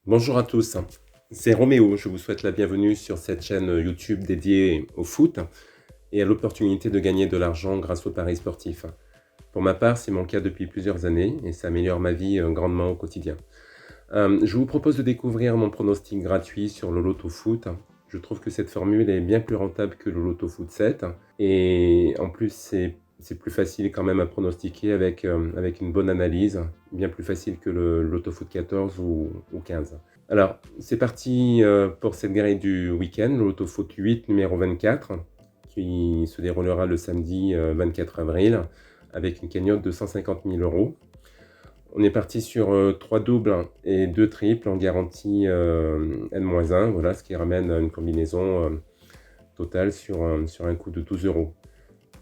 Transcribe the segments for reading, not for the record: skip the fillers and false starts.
Bonjour à tous, c'est Roméo, je vous souhaite la bienvenue sur cette chaîne YouTube dédiée au foot et à l'opportunité de gagner de l'argent grâce aux paris sportifs. Pour ma part, c'est mon cas depuis plusieurs années et ça améliore ma vie grandement au quotidien. Je vous propose de découvrir mon pronostic gratuit sur le Loto Foot. Je trouve que cette formule est bien plus rentable que le Loto Foot 7 et en plus c'est plus facile quand même à pronostiquer avec une bonne analyse, bien plus facile que le Loto Foot 14 ou 15. Alors, c'est parti pour cette grille du week-end, le Loto Foot 8 numéro 24, qui se déroulera le samedi 24 avril, avec une cagnotte de 150 000 euros. On est parti sur 3 doubles et 2 triples en garantie N-1, voilà, ce qui ramène une combinaison totale sur un coût de 12 euros.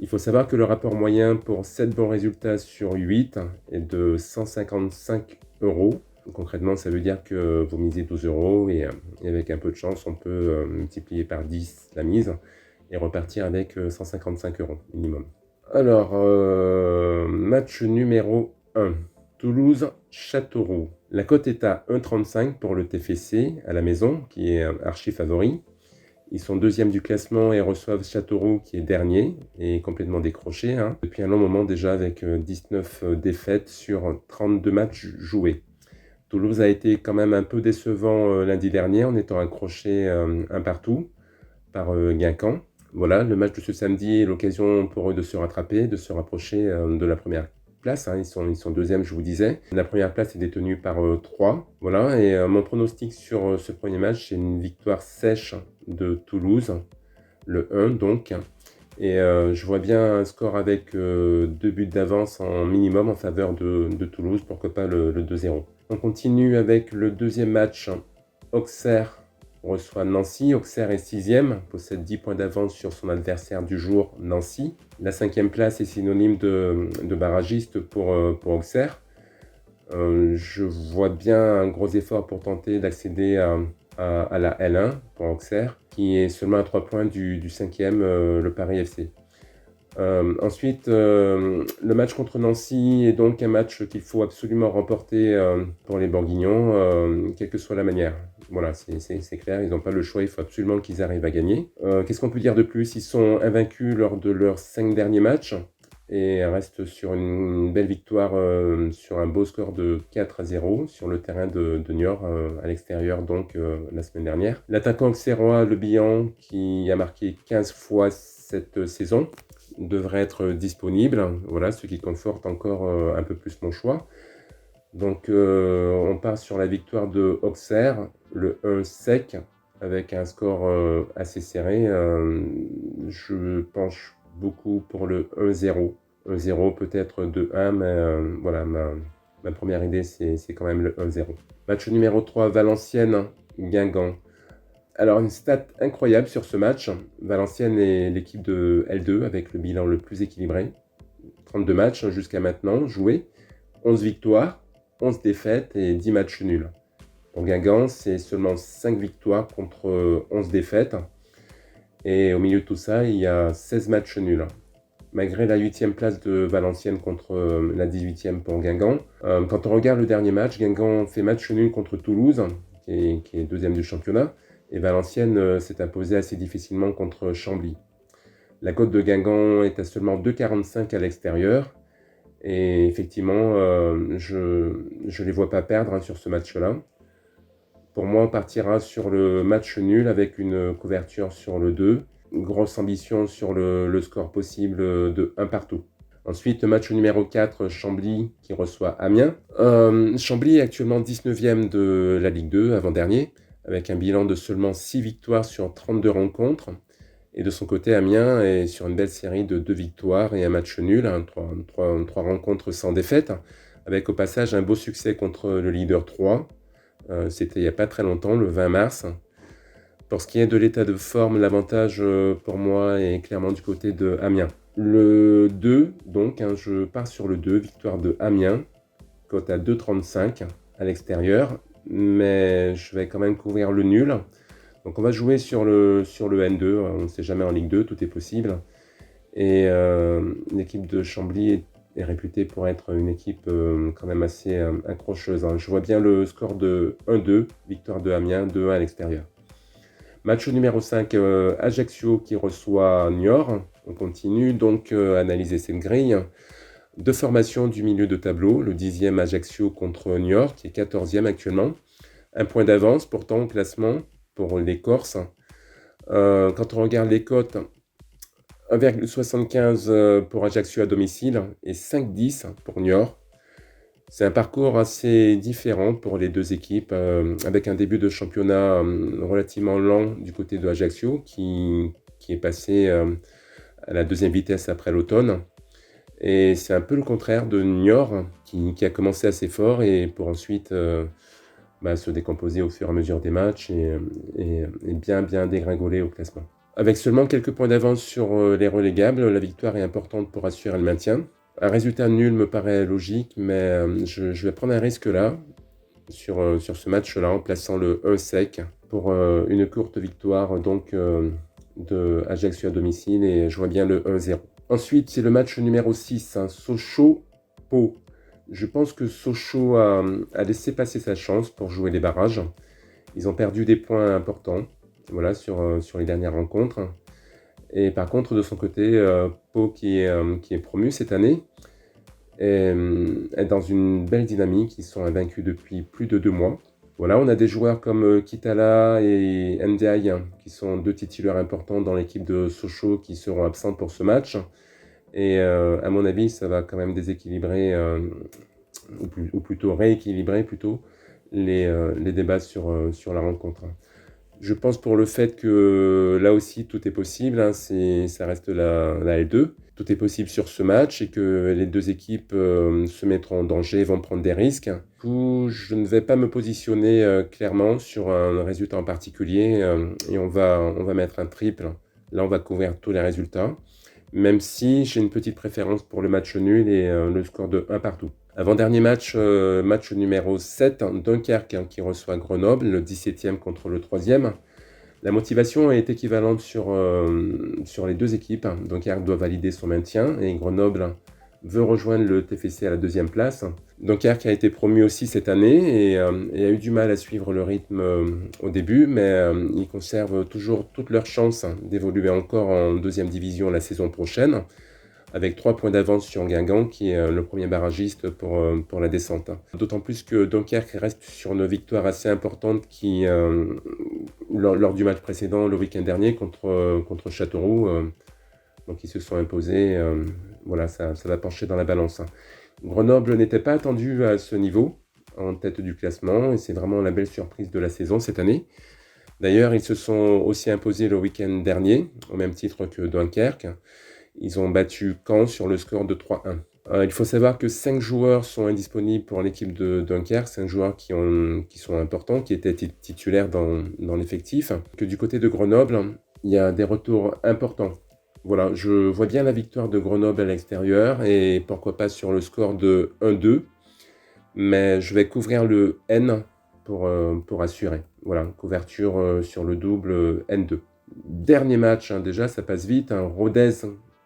Il faut savoir que le rapport moyen pour 7 bons résultats sur 8 est de 155 euros. Concrètement, ça veut dire que vous misez 12 euros et avec un peu de chance, on peut multiplier par 10 la mise et repartir avec 155 euros minimum. Alors, match numéro 1, Toulouse-Châteauroux. La cote est à 1,35 pour le TFC à la maison, qui est archi favori. Ils sont deuxième du classement et reçoivent Châteauroux qui est dernier et complètement décroché depuis un long moment déjà avec 19 défaites sur 32 matchs joués. Toulouse a été quand même un peu décevant lundi dernier en étant accroché un partout par Guingamp. Voilà, le match de ce samedi est l'occasion pour eux de se rattraper, de se rapprocher de la première place. Ils sont deuxième, je vous disais. La première place est détenue par 3. Voilà, et mon pronostic sur ce premier match, c'est une victoire sèche de Toulouse, le 1 donc. Et je vois bien un score avec 2 buts d'avance en minimum en faveur de Toulouse, pourquoi pas le 2-0. On continue avec le deuxième match, Auxerre reçoit Nancy. Auxerre est 6e, possède 10 points d'avance sur son adversaire du jour, Nancy. La 5e place est synonyme de barragiste pour Auxerre. Je vois bien un gros effort pour tenter d'accéder à la L1 pour Auxerre, qui est seulement à 3 points du 5e, le Paris FC. Ensuite, le match contre Nancy est donc un match qu'il faut absolument remporter pour les Bourguignons, quelle que soit la manière. Voilà, c'est clair, ils n'ont pas le choix, il faut absolument qu'ils arrivent à gagner. Qu'est-ce qu'on peut dire de plus? Ils sont invaincus lors de leurs 5 derniers matchs et restent sur une belle victoire sur un beau score de 4-0 sur le terrain de Niort à l'extérieur donc la semaine dernière. L'attaquant auxerrois Le Bihan, qui a marqué 15 fois cette saison, devrait être disponible, voilà, ce qui conforte encore un peu plus mon choix. Donc on part sur la victoire de Auxerre, le 1 sec, avec un score assez serré. Je penche beaucoup pour le 1-0. 1-0, peut-être 2-1, mais voilà, ma première idée, c'est quand même le 1-0. Match numéro 3, Valenciennes-Guingamp. Alors, une stat incroyable sur ce match. Valenciennes est l'équipe de L2 avec le bilan le plus équilibré. 32 matchs jusqu'à maintenant joués, 11 victoires, 11 défaites et 10 matchs nuls. Pour Guingamp, c'est seulement 5 victoires contre 11 défaites. Et au milieu de tout ça, il y a 16 matchs nuls. Malgré la 8e place de Valenciennes contre la 18e pour Guingamp. Quand on regarde le dernier match, Guingamp fait match nul contre Toulouse, qui est deuxième du championnat. Et Valenciennes s'est imposée assez difficilement contre Chambly. La cote de Guingamp est à seulement 2,45 à l'extérieur. Et effectivement, je ne les vois pas perdre sur ce match-là. Pour moi, on partira sur le match nul avec une couverture sur le 2. Une grosse ambition sur le score possible de 1 partout. Ensuite, match numéro 4, Chambly qui reçoit Amiens. Chambly est actuellement 19e de la Ligue 2, avant-dernier, avec un bilan de seulement 6 victoires sur 32 rencontres. Et de son côté, Amiens est sur une belle série de 2 victoires et un match nul, 3 rencontres sans défaite, avec au passage un beau succès contre le leader 3. C'était il n'y a pas très longtemps, le 20 mars. Pour ce qui est de l'état de forme, l'avantage pour moi est clairement du côté de Amiens. Le 2, donc, je pars sur le 2, victoire de Amiens, cote à 2,35 à l'extérieur, mais je vais quand même couvrir le nul. Donc on va jouer sur le N2, on ne sait jamais en Ligue 2, tout est possible. Et l'équipe de Chambly est réputée pour être une équipe quand même assez accrocheuse, hein. Je vois bien le score de 1-2, victoire de Amiens, 2-1 à l'extérieur. Match numéro 5, Ajaccio qui reçoit Niort. On continue donc à analyser cette grille. Deux formations du milieu de tableau, le 10e Ajaccio contre Niort, qui est 14e actuellement. Un point d'avance pourtant au classement pour les Corses. Quand on regarde les cotes, 1,75 pour Ajaccio à domicile et 5,10 pour Niort. C'est un parcours assez différent pour les deux équipes, avec un début de championnat relativement lent du côté de Ajaccio, qui est passé à la deuxième vitesse après l'automne. Et c'est un peu le contraire de Niort, qui a commencé assez fort et pour ensuite se décomposer au fur et à mesure des matchs et bien dégringoler au classement. Avec seulement quelques points d'avance sur les relégables, la victoire est importante pour assurer le maintien. Un résultat nul me paraît logique, mais je vais prendre un risque là, sur ce match-là, en plaçant le 1 sec pour une courte victoire donc de Ajaccio à domicile, et je vois bien le 1-0. Ensuite, c'est le match numéro 6, hein, Sochaux-Pau. Je pense que Sochaux a laissé passer sa chance pour jouer les barrages. Ils ont perdu des points importants, voilà, sur les dernières rencontres. Et par contre, de son côté, Pau, qui est promu cette année, est dans une belle dynamique. Ils sont invaincus depuis plus de 2 mois. Voilà, on a des joueurs comme Kitala et Ndiaye, hein, qui sont deux titulaires importants dans l'équipe de Sochaux, qui seront absents pour ce match. Et à mon avis, ça va quand même déséquilibrer, ou plutôt rééquilibrer plutôt, les débats sur la rencontre. Je pense pour le fait que là aussi tout est possible, hein, ça reste la L2. Tout est possible sur ce match et que les deux équipes se mettront en danger, vont prendre des risques. Du coup, je ne vais pas me positionner clairement sur un résultat en particulier et on va mettre un triple. Là, on va couvrir tous les résultats, même si j'ai une petite préférence pour le match nul et le score de 1 partout. Avant-dernier match, match numéro 7, Dunkerque, hein, qui reçoit Grenoble, le 17e contre le 3e. La motivation est équivalente sur les deux équipes. Dunkerque doit valider son maintien et Grenoble veut rejoindre le TFC à la deuxième place. Dunkerque a été promu aussi cette année et a eu du mal à suivre le rythme au début, mais ils conservent toujours toutes leurs chances d'évoluer encore en deuxième division la saison prochaine, avec 3 points d'avance sur Guingamp, qui est le premier barragiste pour la descente. D'autant plus que Dunkerque reste sur une victoire assez importante qui, lors du match précédent, le week-end dernier, contre Châteauroux. Donc ils se sont imposés. Voilà, ça va pencher dans la balance. Grenoble n'était pas attendu à ce niveau, en tête du classement, et c'est vraiment la belle surprise de la saison cette année. D'ailleurs, ils se sont aussi imposés le week-end dernier, au même titre que Dunkerque. Ils ont battu Caen sur le score de 3-1. Il faut savoir que 5 joueurs sont indisponibles pour l'équipe de Dunkerque, 5 joueurs qui sont importants, qui étaient titulaires dans l'effectif. Que du côté de Grenoble, il y a des retours importants. Voilà, je vois bien la victoire de Grenoble à l'extérieur et pourquoi pas sur le score de 1-2. Mais je vais couvrir le N pour assurer. Voilà, couverture sur le double N2. Dernier match, hein, déjà, ça passe vite. Hein, Rodez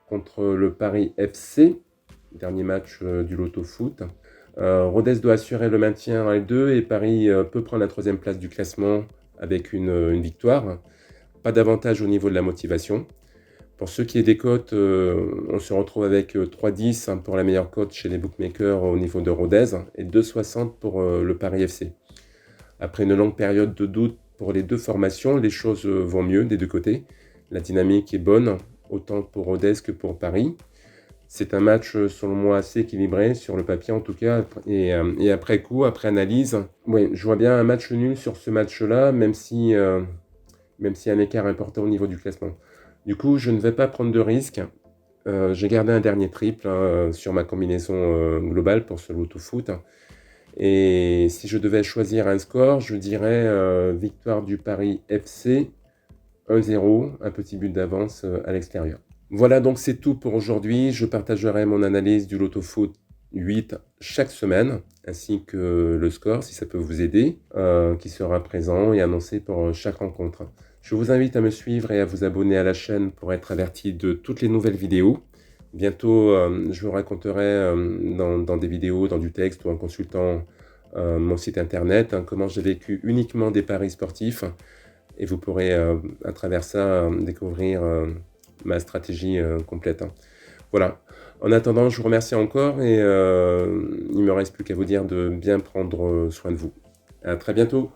contre le Paris FC, dernier match du Loto Foot. Rodez doit assurer le maintien en L2 et Paris peut prendre la 3e place du classement avec une victoire. Pas d'avantage au niveau de la motivation. Pour ceux qui est des cotes, on se retrouve avec 3,10 pour la meilleure cote chez les bookmakers au niveau de Rodez et 2,60 pour le Paris FC. Après une longue période de doute pour les deux formations, les choses vont mieux des deux côtés. La dynamique est bonne, autant pour Rodez que pour Paris. C'est un match, selon moi, assez équilibré, sur le papier en tout cas, et après coup, après analyse, ouais, je vois bien un match nul sur ce match-là, même si un écart important au niveau du classement. Du coup, je ne vais pas prendre de risques. J'ai gardé un dernier triple sur ma combinaison globale pour ce Loto Foot. Et si je devais choisir un score, je dirais victoire du Paris FC, 1-0, un petit but d'avance à l'extérieur. Voilà, donc c'est tout pour aujourd'hui. Je partagerai mon analyse du Loto Foot 8 chaque semaine, ainsi que le score, si ça peut vous aider, qui sera présent et annoncé pour chaque rencontre. Je vous invite à me suivre et à vous abonner à la chaîne pour être averti de toutes les nouvelles vidéos. Bientôt, je vous raconterai dans des vidéos, dans du texte ou en consultant mon site internet, hein, comment j'ai vécu uniquement des paris sportifs. Et vous pourrez, à travers ça, découvrir ma stratégie complète, hein. Voilà. En attendant, je vous remercie encore et il ne me reste plus qu'à vous dire de bien prendre soin de vous. À très bientôt.